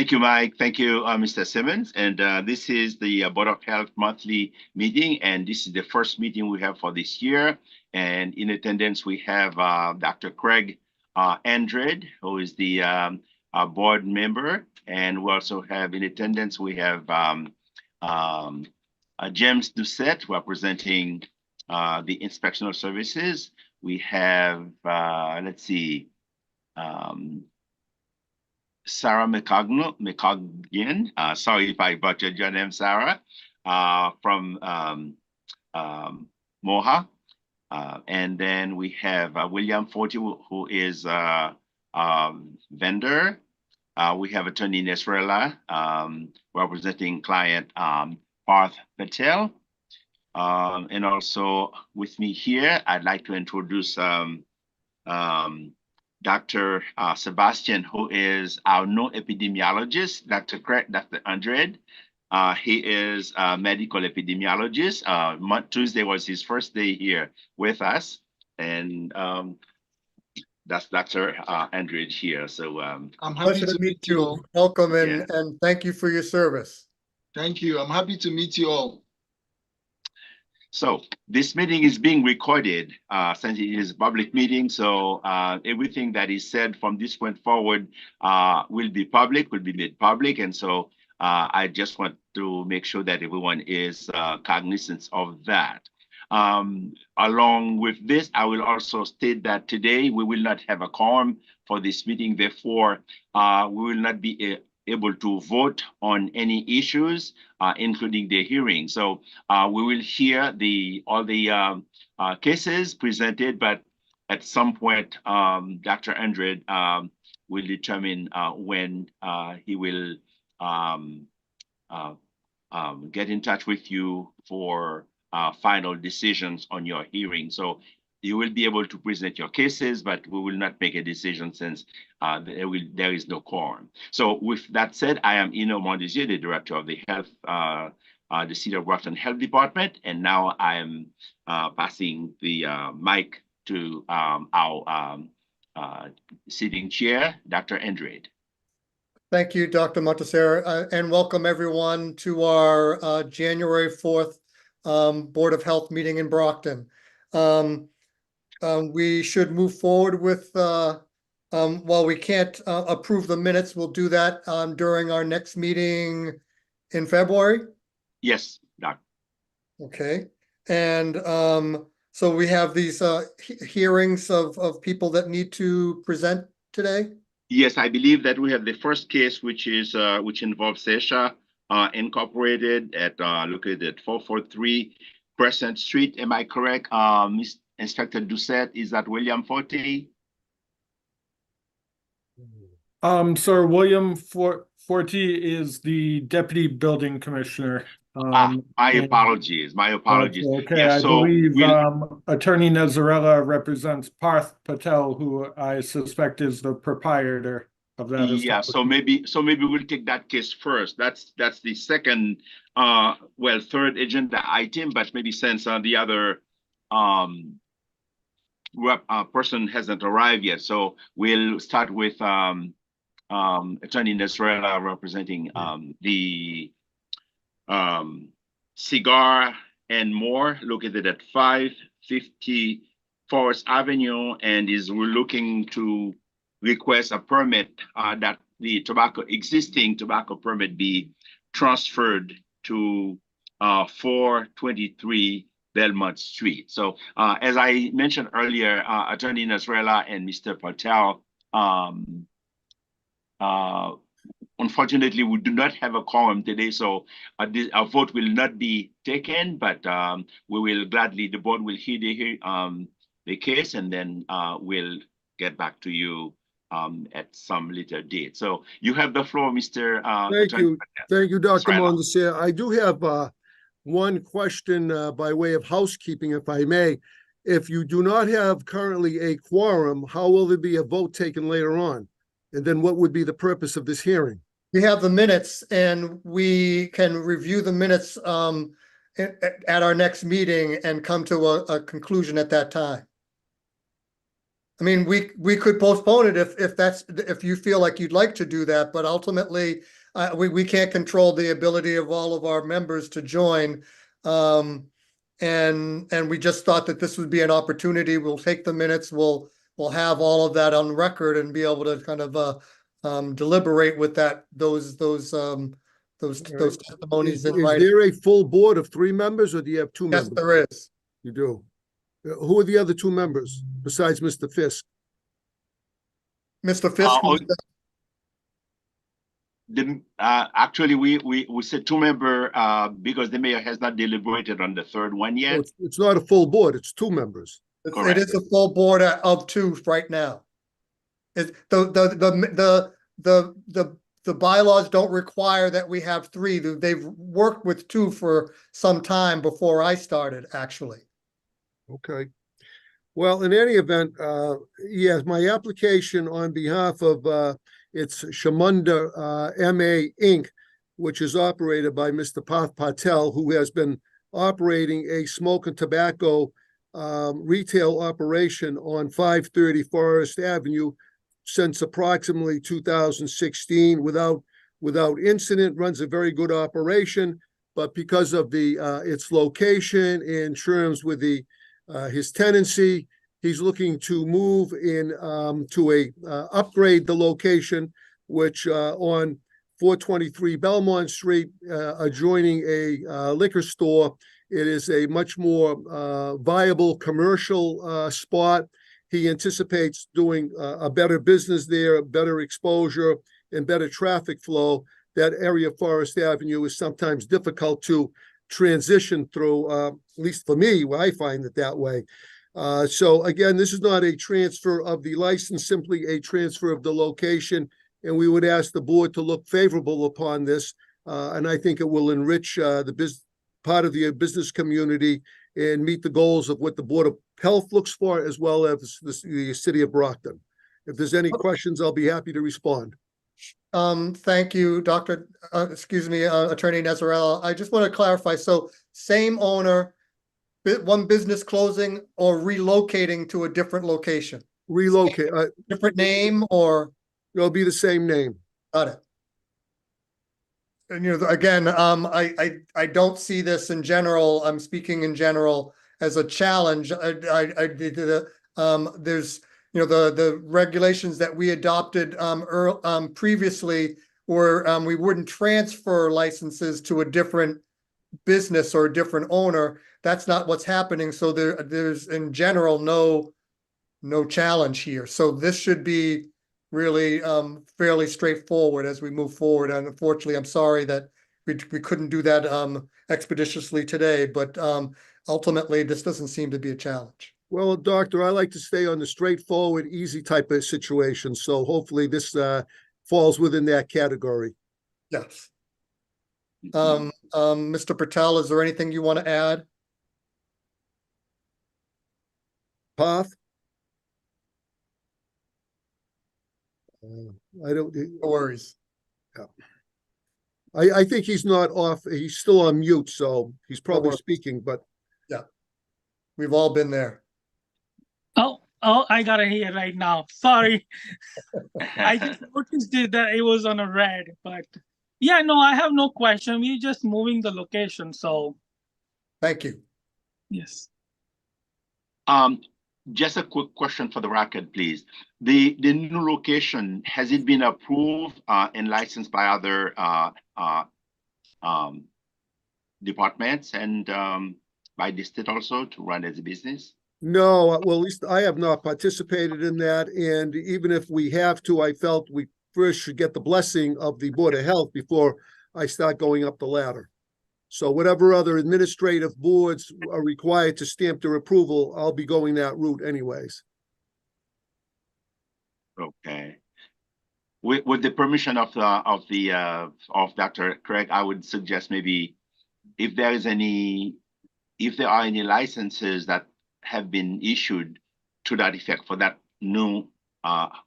Thank you, Mike. Thank you, Mr. Simmons. And this is the Board of Health monthly meeting, and this is the first meeting we have for this year. And in attendance, we have Dr. Craig Andrade, who is the board member. And we also have in attendance, we have James Doucette representing the inspectional services. We have, let's see, Sarah McCognian, sorry if I butchered your name, Sarah, from Moha. And then we have William Forty, who is a vendor. We have Attorney Nesrela, representing client Parth Patel. And also with me here, I'd like to introduce Dr. Sebastian, who is our new epidemiologist, Dr. Andrade. He is a medical epidemiologist. Tuesday was his first day here with us. And that's Dr. Andrade here. So I'm happy to meet you all. Welcome and thank you for your service. Thank you. I'm happy to meet you all. So this meeting is being recorded since it is a public meeting. So everything that is said from this point forward will be made public. And so I just want to make sure that everyone is cognizant of that. Along with this, I will also state that today we will not have a quorum for this meeting. Therefore, we will not be able to vote on any issues, including the hearing. So we will hear all the cases presented, but at some point, Dr. Andrade will determine when he will get in touch with you for final decisions on your hearing. So you will be able to present your cases, but we will not make a decision since there is no quorum. So with that said, I am Eno Mondesier, the Director of the Health, the City of Brockton Health Department. And now I am passing the mic to our sitting chair, Dr. Andrade. Thank you, Dr. Montesera, and welcome everyone to our January 4th Board of Health meeting in Brockton. We should move forward with, while we can't approve the minutes, we'll do that during our next meeting in February. Yes, Doc. Okay. And so we have these hearings of people that need to present today. Yes, I believe that we have the first case, which involves Sesha Incorporated located at 443 Crescent Street. Am I correct, Ms. Inspector Doucette? Is that William Forte? Sir, William Forte is the Deputy Building Commissioner. My apologies. Okay, yeah, I believe Attorney Nazarella represents Parth Patel, who I suspect is the proprietor of that. Yeah, so maybe we'll take that case first. That's the second, third agenda item, but maybe since the other person hasn't arrived yet, so we'll start with Attorney Nasrallah representing the Cigar and More, located at 550 Forest Avenue, and we're looking to request a permit that the existing tobacco permit be transferred to 423 Belmont Street. So as I mentioned earlier, Attorney Nasrallah and Mr. Patel, unfortunately, we do not have a quorum today, so a vote will not be taken, but we will gladly, the board will hear the case, and then we'll get back to you at some later date. So you have the floor, Mr. Thank you, Dr. Mondesir. I do have one question by way of housekeeping, if I may. If you do not have currently a quorum, how will there be a vote taken later on? And then what would be the purpose of this hearing? We have the minutes, and we can review the minutes at our next meeting and come to a conclusion at that time. I mean, we could postpone it if you feel like you'd like to do that, but ultimately, we can't control the ability of all of our members to join. And we just thought that this would be an opportunity. We'll take the minutes, we'll have all of that on record and be able to kind of deliberate with those testimonies in Is writing. there a full board of 3 members, or do you have 2 Yes, members? there is. You do. Who are the other 2 members besides Mr. Fisk? Mr. Fisk, Actually, we said 2-member because the mayor has not deliberated on the third one Oh, yet. it's not a full board, it's 2 members. it is a full board of 2 right now. The bylaws don't require that we have 3. They've worked with 2 for some time before I started, actually. Okay. Well, in any event, yes, my application on behalf of it's Shamunda MA Inc., which is operated by Mr. Parth Patel, who has been operating a smoke and tobacco retail operation on 530 Forest Avenue since approximately 2016 without incident, runs a very good operation, but because of its location in terms with his tenancy, he's looking to move in to upgrade the location, which on 423 Belmont Street, adjoining a liquor store. It is a much more viable commercial spot. He anticipates doing a better business there, better exposure, and better traffic flow. That area of Forest Avenue is sometimes difficult to transition through, at least for me, where I find it that way. So again, this is not a transfer of the license, simply a transfer of the location. And we would ask the board to look favorable upon this. And I think it will enrich part of the business community and meet the goals of what the Board of Health looks for, as well as the city of Brockton. If there's any questions, I'll be happy to respond. Thank you, Attorney Nezarella. I just want to clarify. So same owner, one business closing or relocating to a different location? Relocate. Different name or? It'll be the same name. Got it. And again, I don't see this in general. I'm speaking in general as a challenge. There's the regulations that we adopted previously were we wouldn't transfer licenses to a different business or a different owner. That's not what's happening. So there's in general no challenge here. So this should be really fairly straightforward as we move forward. And unfortunately, I'm sorry that we couldn't do that expeditiously today, but ultimately this doesn't seem to be a challenge. Well, Doctor, I like to stay on the straightforward, easy type of situation. So hopefully this falls within that category. Yes. Mr. Patel, is there anything you want to add? Path? I don't. No worries. Yeah. I think he's not off. He's still on mute, so he's probably speaking, but. Yeah. We've all been there. Oh, I got it here right now. Sorry. I just noticed that it was on a red, but yeah, no, I have no question. We're just moving the location, so. Thank you. Yes. Just a quick question for the record, please. The new location, has it been approved and licensed by other departments and by the state also to run as a business? No, well, at least I have not participated in that. And even if we have to, I felt we first should get the blessing of the Board of Health before I start going up the ladder. So whatever other administrative boards are required to stamp their approval, I'll be going that route anyways. Okay. With the permission of Dr. Craig, I would suggest maybe if there are any licenses that have been issued to that effect for that new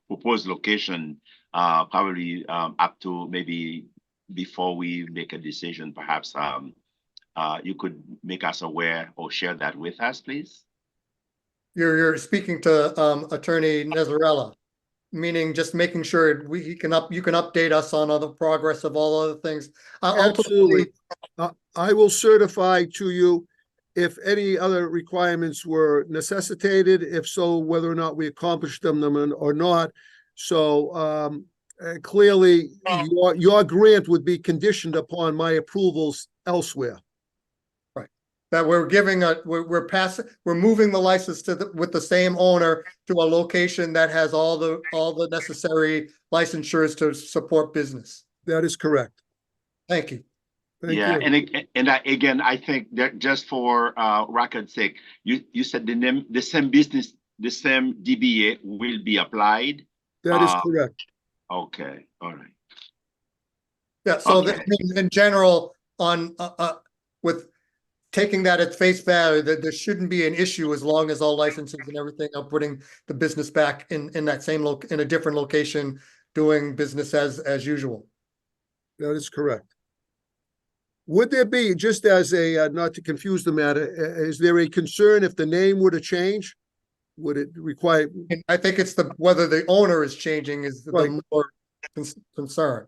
proposed location, probably up to maybe before we make a decision, perhaps you could make us aware or share that with us, please. You're speaking to Attorney Nezarella, meaning just making sure you can update us on all the progress of all other things. Absolutely. I will certify to you if any other requirements were necessitated, if so, whether or not we accomplished them or not. So clearly, your grant would be conditioned upon my approvals elsewhere. That we're we're moving the license with the same owner to a location that has all the necessary licensures to support business. That is correct. Thank you. Thank Yeah, you. again, I think that just for record's sake, you said the same business, the same DBA will be applied. That is correct. Okay, all right. Yeah, so Okay. in general, on with taking that at face value, that there shouldn't be an issue as long as all licenses and everything are putting the business back in that same in a different location, doing business as usual. That is correct. Would there be, just as a, not to confuse the matter, is there a concern if the name were to change? Would it require, And I think it's whether the owner is changing is Right. the more concern.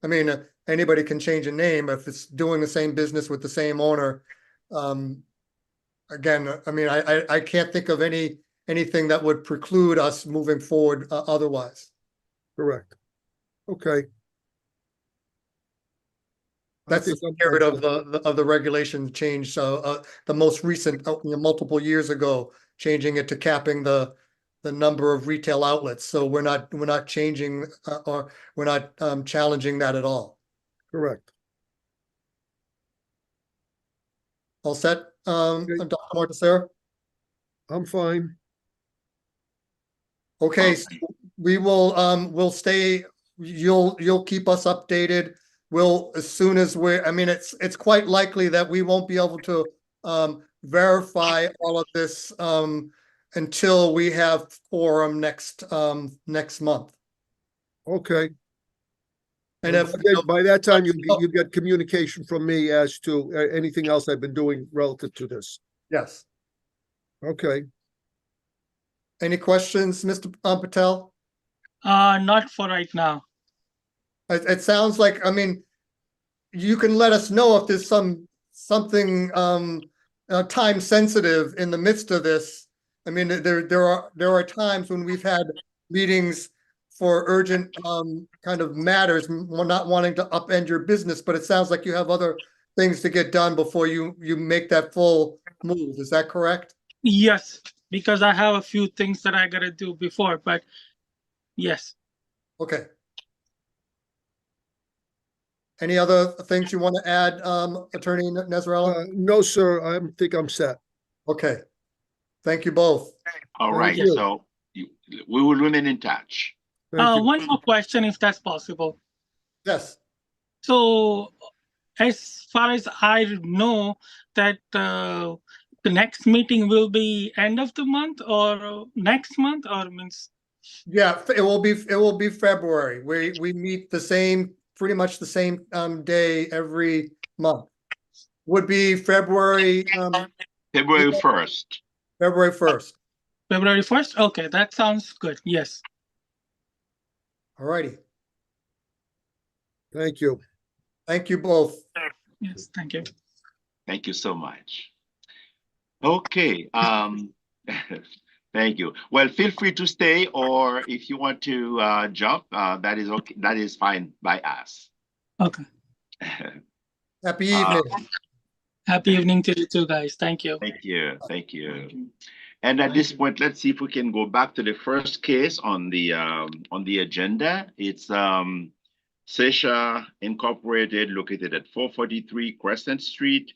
I mean, anybody can change a name if it's doing the same business with the same owner. Again, I mean, I can't think of anything that would preclude us moving forward otherwise. correct? Okay. I That's the think I'm- spirit of the regulation change. So the most recent, multiple years ago, changing it to capping the number of retail outlets. So we're not changing or we're not challenging that at all. Correct. All set, Okay. Dr. Montessori? I'm fine. Okay, so we will, we'll stay, you'll keep us updated. We'll, as soon as I mean, it's quite likely that we won't be able to, verify all of this, until we have quorum next month. Okay. And if, By that time, you get communication from me as to anything else I've been doing relative to this. yes, Okay. any questions, Mr. Patel? Not for right now. It sounds like, I mean, you can let us know if there's something time sensitive in the midst of this. I mean, there are times when we've had meetings for urgent kind of matters, not wanting to upend your business, but it sounds like you have other things to get done before you make that full move. Is that correct? Yes, because I have a few things that I gotta do before, but yes. Okay. Any other things you want to add, Attorney Nezarella? No, sir, I think I'm set. Okay. Thank you both. All right, you. so we will remain in touch. Thank you. One more question, if that's possible. Yes. So, as far as I know, that the next meeting will be end of the month or next month, or means. Yeah, it will be February. We meet pretty much the same day every month. Would be February February 1st. February 1st. February 1st? Okay, that sounds good. Yes. All righty. Thank you. Thank you both. Yes, thank you. Thank you so much. Okay, thank you. Well, feel free to stay, or if you want to jump, that is okay. That is fine by us. Okay. Happy evening. Happy evening to you too, guys. Thank you. Thank you. Thank you. And at this point, let's see if we can go back to the first case on the agenda. It's Sesha Incorporated, located at 443 Crescent Street.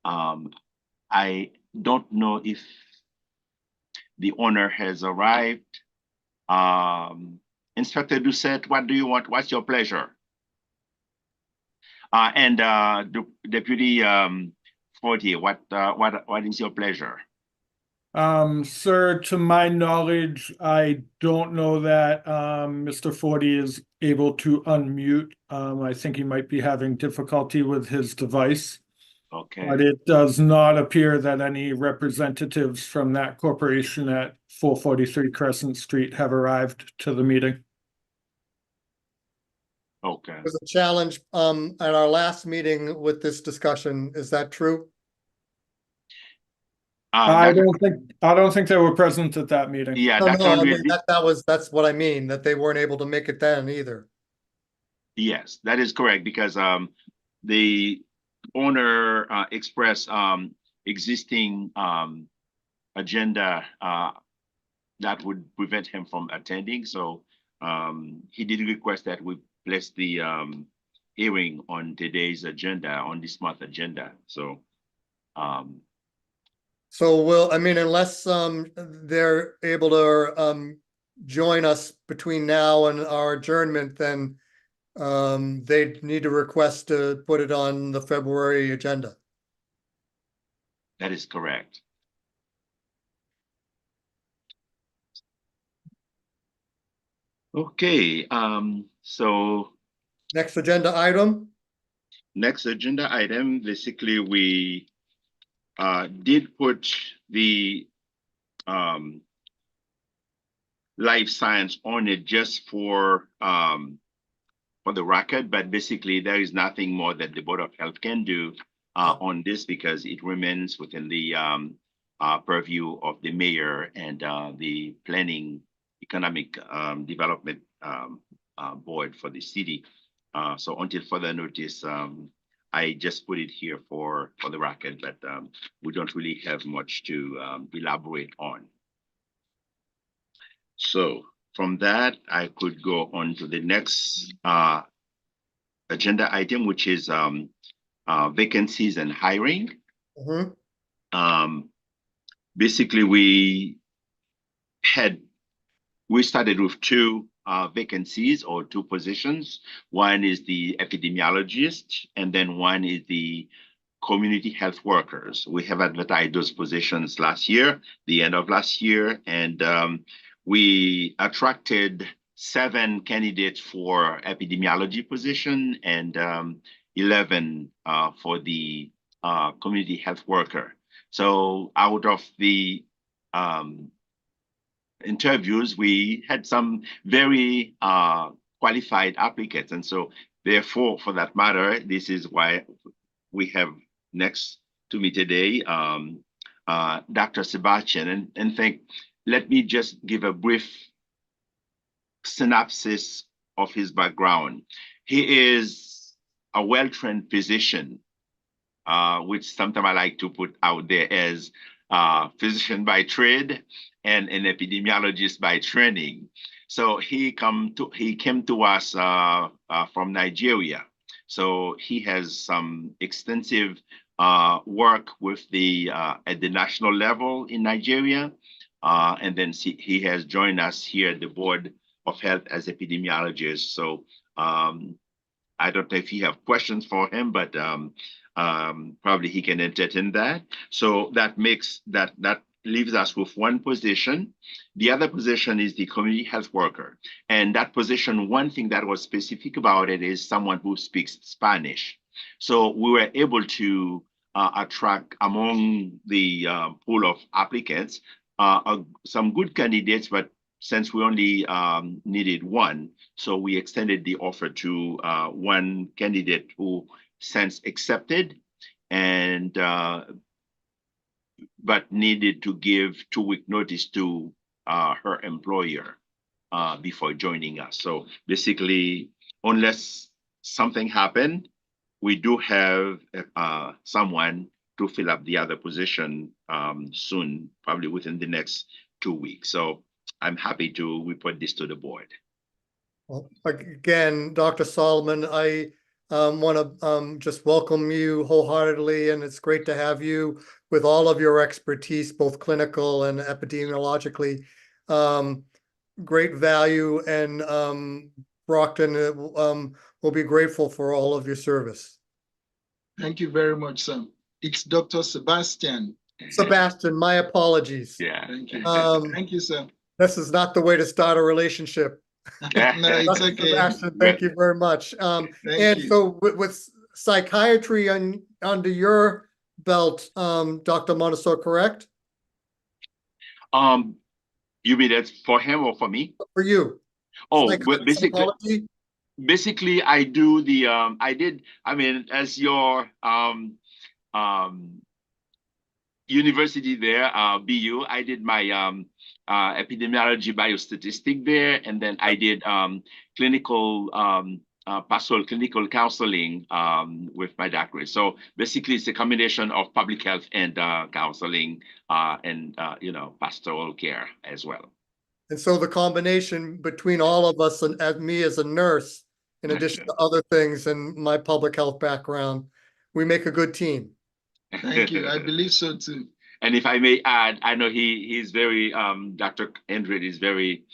I don't know if the owner has arrived. Inspector Doucette, what do you want? What's your pleasure? And Deputy Fortier, what is your pleasure? Sir, to my knowledge, I don't know that Mr. Forty is able to unmute. I think he might be having difficulty with his device. Okay. But it does not appear that any representatives from that corporation at 443 Crescent Street have arrived to the meeting. Okay. Was a challenge at our last meeting with this discussion. Is that true? I Dr. don't think they were present at that meeting. Yeah, No, Dr. no, I Alvin, mean, that's what I mean, that they weren't able to make it then either. yes, that is correct because the owner expressed existing agenda that would prevent him from attending. So he did request that we place the hearing on today's agenda, on this month agenda. So So I mean, unless they're able to join us between now and our adjournment, then they need to request to put it on the February agenda. that is correct. Okay, so Next agenda item? next agenda item, basically we did put the life science on it just for the record, but basically there is nothing more that the Board of Health can do on this because it remains within the purview of the mayor and the planning economic development board for the city. So until further notice, I just put it here for the record, but we don't really have much to elaborate on. So from that, I could go on to the next agenda item, which is vacancies and hiring. Mhm. Basically, we started with two vacancies or two positions. One is the epidemiologist, and then one is the community health workers. We have advertised those positions last year, the end of last year, and we attracted 7 candidates for epidemiology position and 11 for the community health worker. So out of the interviews, we had some very qualified applicants. And so therefore, for that matter, this is why we have next to me today, Dr. Sebastian. And let me just give a brief synopsis of his background. He is a well-trained physician, which sometimes I like to put out there as physician by trade and an epidemiologist by training. So he came to us from Nigeria. So he has some extensive work with at the national level in Nigeria. And then he has joined us here at the Board of Health as epidemiologist. So I don't know if you have questions for him, but probably he can entertain that. So that leaves us with one position. The other position is the community health worker. And that position, one thing that was specific about it is someone who speaks Spanish. So we were able to attract among the pool of applicants some good candidates, but since we only needed one, so we extended the offer to one candidate who since accepted and but needed to give 2-week notice to her employer before joining us. So basically, unless something happened, we do have someone to fill up the other position soon, probably within the next 2 weeks. So I'm happy to report this to the board. Well, again, Dr. Solomon, I want to just welcome you wholeheartedly, and it's great to have you with all of your expertise, both clinical and epidemiologically. Great value, and Brockton will be grateful for all of your service. Thank you very much, sir. It's Dr. Sebastian. Sebastian, my apologies. Yeah. Thank you. Um, Thank you, sir. This is not the way to start a relationship. No, it's Dr. okay. Sebastian, thank you very much. Thank And you. so with psychiatry under your belt, Dr. Montesor, correct? You mean that's for him or for me? For you? Oh, but basically, Psychology? basically I do the I mean, as your um university there, BU, I did my epidemiology biostatistic there, and then I did clinical pastoral clinical counseling with my doctorate. So basically, it's a combination of public health and counseling and pastoral care as well. And so the combination between all of us and as me as a nurse, in addition to other things and my public health background, we make a good team. Thank you. I believe so too. And if I may add, I know he's very Dr. Endred is very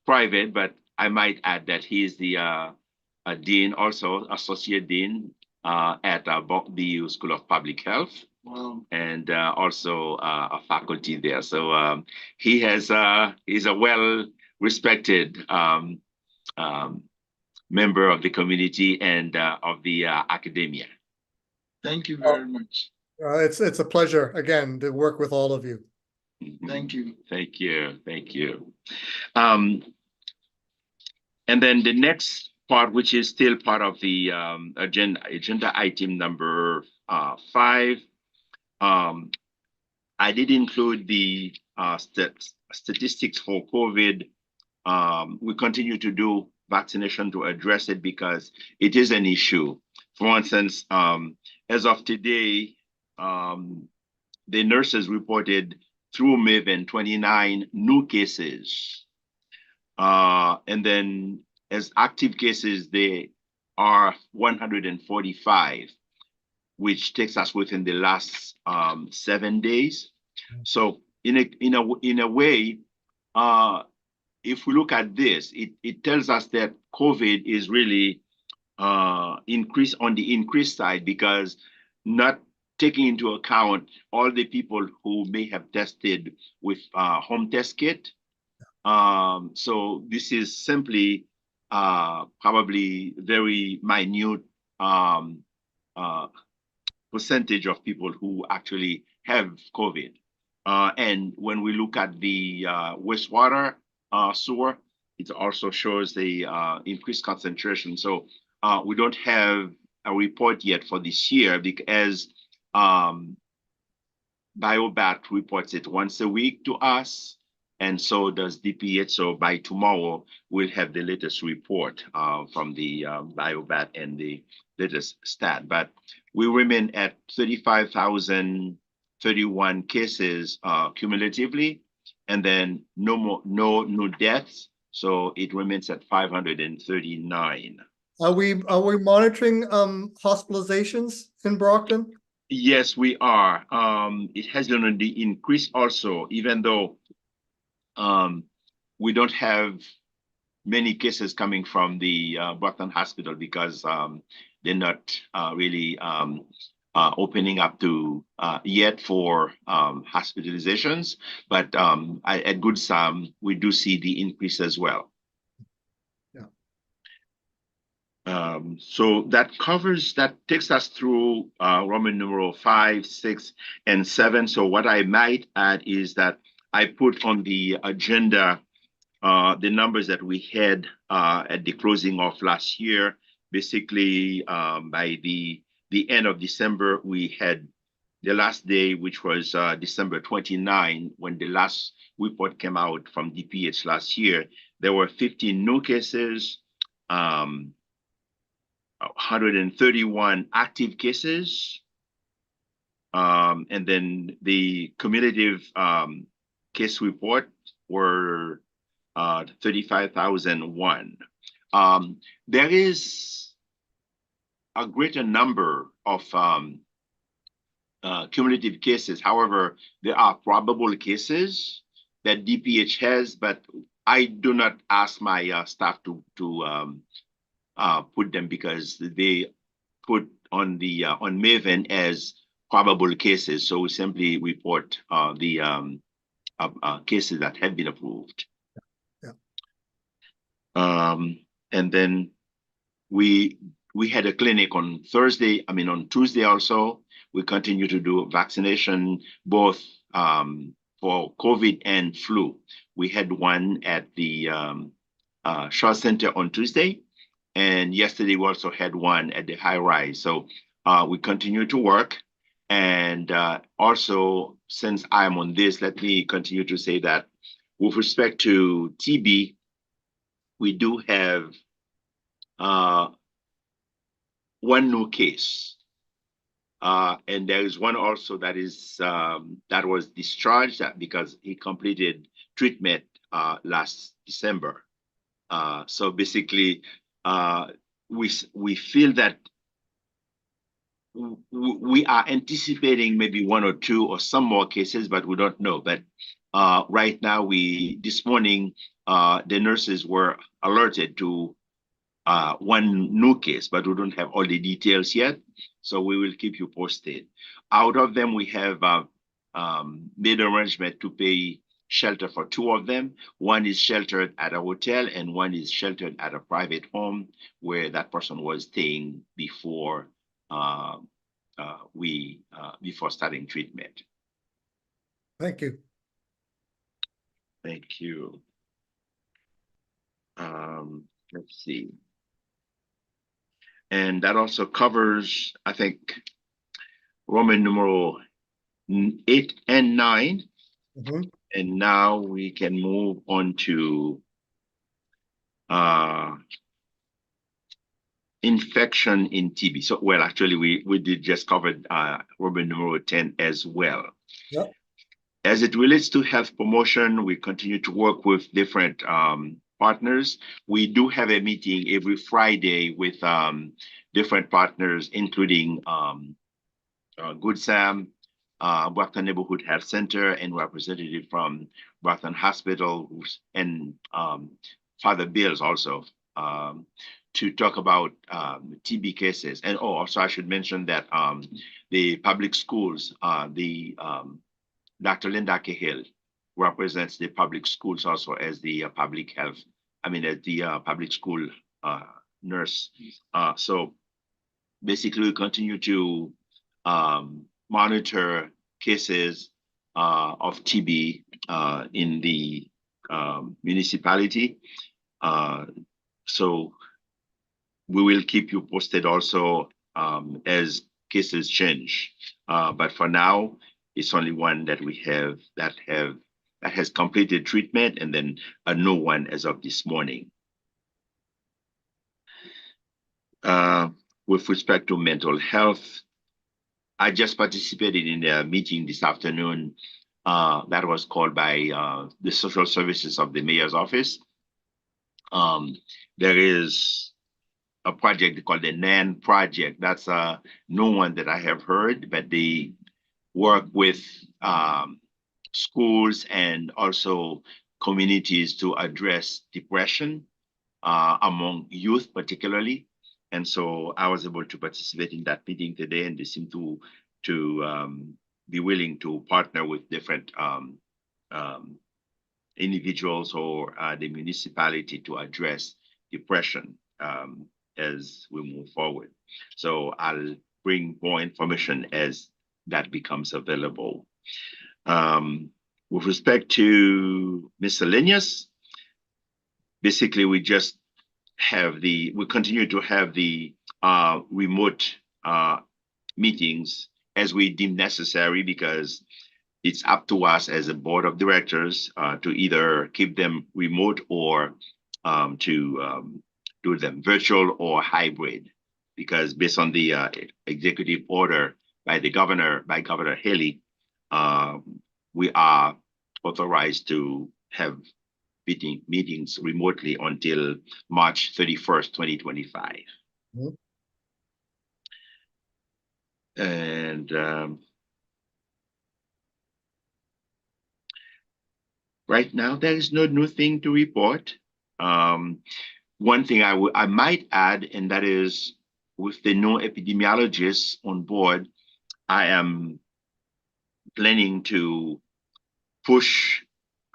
private, but I might add that he is the dean, also associate dean at BU School of Public Health. Wow. And also a faculty there. So he's a well respected member of the community and of the academia. Thank you very much. It's a pleasure again to work with all of you. Thank you. Thank you. Thank you. And then the next part, which is still part of the agenda item number 5. I did include the statistics for COVID. We continue to do vaccination to address it because it is an issue. For instance, as of today, the nurses reported through Maven 29 new cases. And then as active cases, they are 145, which takes us within the last 7 days. So in a way, if we look at this, it tells us that COVID is really increase on the increased side, because not taking into account all the people who may have tested with home test kit. So this is simply probably very minute percentage of people who actually have COVID. And when we look at the wastewater sewer, it also shows the increased concentration. So we don't have a report yet for this year because BioBat reports it once a week to us, and so does DPH. So by tomorrow, we'll have the latest report from the BioBat and the latest stat. But we remain at 35,031 cases cumulatively, and then no new deaths. So it remains at 539. Are we monitoring hospitalizations in Brockton? Yes, we are. It has been on the increase also, even though we don't have many cases coming from the Brockton Hospital because they're not really opening up to yet for hospitalizations. But at Good Sam, we do see the increase as well. So that takes us through Roman numeral 5, 6, and 7. So what I might add is that I put on the agenda the numbers that we had at the closing of last year. Basically, by the end of December, we had the last day, which was December 29, when the last report came out from DPH last year. There were 15 new cases, 131 active cases, and then the cumulative case report were 35,001. There is a greater number of cumulative cases. However, there are probable cases that DPH has, but I do not ask my staff to put them because they put on the on Maven as probable cases. So we simply report the cases that have been approved. Yeah. And then we we had a clinic on on Tuesday also. We continue to do vaccination both for COVID and flu. We had one at the Shaw Center on Tuesday, and yesterday we also had one at the high rise. So we continue to work. And also, since I'm on this, let me continue to say that with respect to TB, we do have one new case. And there is one also that is that was discharged because he completed treatment last December. So basically, we feel that we are anticipating maybe one or two or some more cases, but we don't know. But right now, this morning, the nurses were alerted to one new case, but we don't have all the details yet. So we will keep you posted. Out of them, we have made arrangement to pay shelter for two of them. One is sheltered at a hotel and one is sheltered at a private home where that person was staying before before starting treatment. Thank you. Thank you. Let's see. And that also covers, I think, Roman numeral 8 and 9. Mhm. And now we can move on to infection in TB. So, well, actually, we did just cover Roman numeral 10 as well. Yep. As it relates to health promotion, we continue to work with different partners. We do have a meeting every Friday with different partners, including Good Sam, Brockton Neighborhood Health Center, and representative from Brockton Hospital, and Father Bills also, to talk about TB cases. And also I should mention that the public schools, Dr. Linda Cahill represents the public schools also as the public health, as the public school nurse. So basically we continue to monitor cases of TB in the municipality. So we will keep you posted also as cases change. But for now, it's only one that we have that has completed treatment, and then a new one as of this morning. With respect to mental health, I just participated in a meeting this afternoon that was called by the social services of the mayor's office. There is a project called the NAN project. That's a new one that I have heard, but they work with schools and also communities to address depression among youth particularly. And so I was able to participate in that meeting today, and they seem to be willing to partner with different individuals or the municipality to address depression as we move forward. So I'll bring more information as that becomes available. With respect to miscellaneous, basically we just have we continue to have the remote meetings as we deem necessary, because it's up to us as a board of directors to either keep them remote or to do them virtual or hybrid, because based on the executive order by Governor Haley, we are authorized to have meetings remotely until March 31st, 2025. Mhm. And right now, there is no new thing to report. One thing I might add, and that is with the new epidemiologists on board, I am planning to push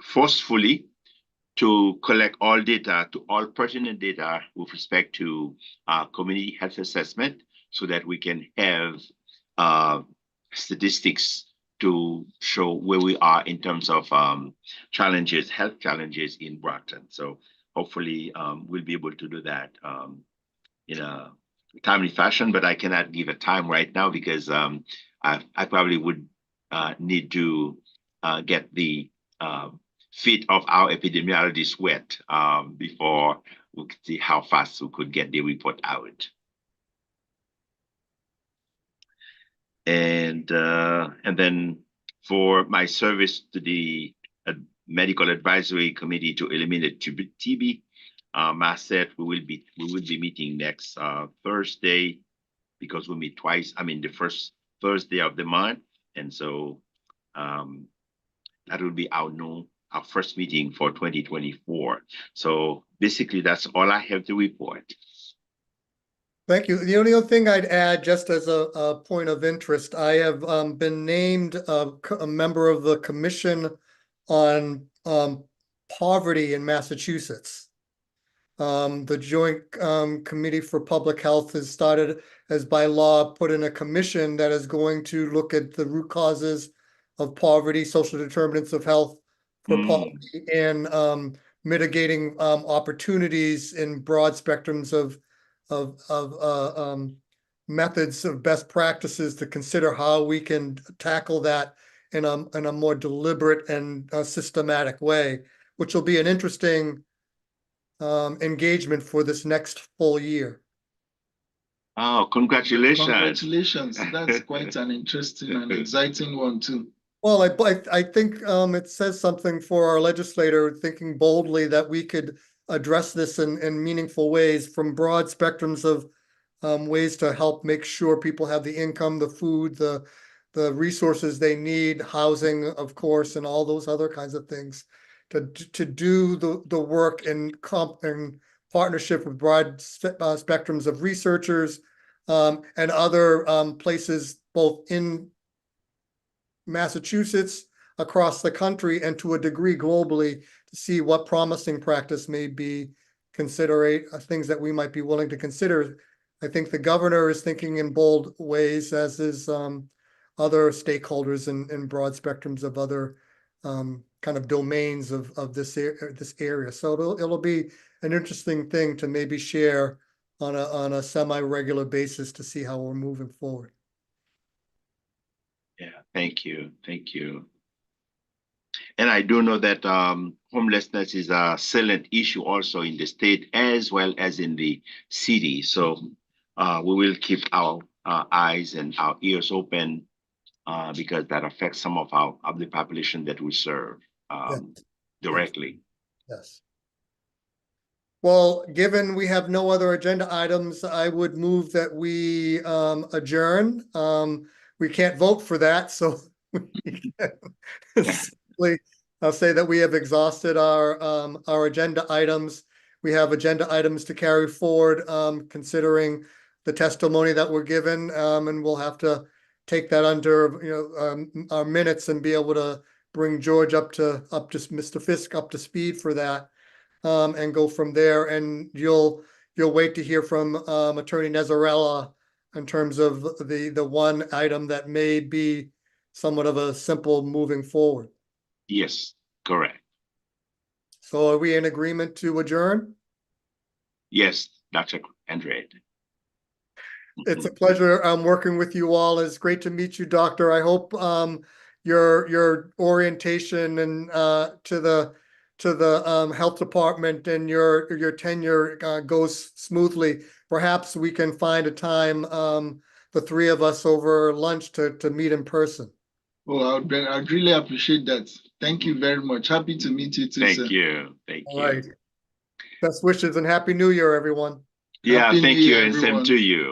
forcefully to collect all data, to all pertinent data with respect to community health assessment, so that we can have statistics to show where we are in terms of challenges, health challenges in Brockton. So hopefully we'll be able to do that in a timely fashion, but I cannot give a time right now because I probably would need to get the feet of our epidemiologists wet before we could see how fast we could get the report out. And then for my service to the medical advisory committee to eliminate TB, MASSET, we will be meeting next Thursday, because we meet twice. I mean, the first Thursday of the month, and so that will be our first meeting for 2024. So basically, that's all I have to report. Thank you. The only other thing I'd add, just as a point of interest, I have been named a member of the Commission on Poverty in Massachusetts. The Joint Committee for Public Health has by law put in a commission that is going to look at the root causes of poverty, social determinants of health for poverty, and mitigating opportunities in broad spectrums of methods of best practices to consider how we can tackle that in a more deliberate and systematic way, which will be an interesting engagement for this next full year. Oh, congratulations. Congratulations. That's quite an interesting and exciting one too. Well, I think it says something for our legislator thinking boldly that we could address this in meaningful ways from broad spectrums of ways to help make sure people have the income, the food, the resources they need, housing, of course, and all those other kinds of things to do the work in partnership with broad spectrums of researchers and other places, both in Massachusetts, across the country, and to a degree globally, to see what promising practice may be things that we might be willing to consider. I think the governor is thinking in bold ways, as is other stakeholders in broad spectrums of other kind of domains of this area. So it'll be an interesting thing to maybe share on a semi-regular basis to see how we're moving forward. Yeah, thank you. And I do know that homelessness is a salient issue also in the state as well as in the city. So we will keep our eyes and our ears open because that affects some of the population that we serve directly. Yes. Well, given we have no other agenda items, I would move that we adjourn. We can't vote for that, so I'll say that we have exhausted our agenda items. We have agenda items to carry forward, considering the testimony that we're given, and we'll have to take that under our minutes and be able to bring George up to Mr. Fisk up to speed for that, and go from there. And you'll wait to hear from Attorney Nezzarella in terms of the one item that may be somewhat of a simple moving forward. Yes, correct. So are we in agreement to adjourn? Yes, Dr. Andrade. It's a pleasure working with you all. It's great to meet you, Doctor. I hope your orientation and to the health department and your tenure goes smoothly. Perhaps we can find a time, the three of us over lunch to meet in person. Well, I'd really appreciate that. Thank you very much. Happy to meet you too, sir. Thank you. All right. Best wishes and Happy New Year, everyone. Yeah, Happy thank New you, Year, and same everyone. to you.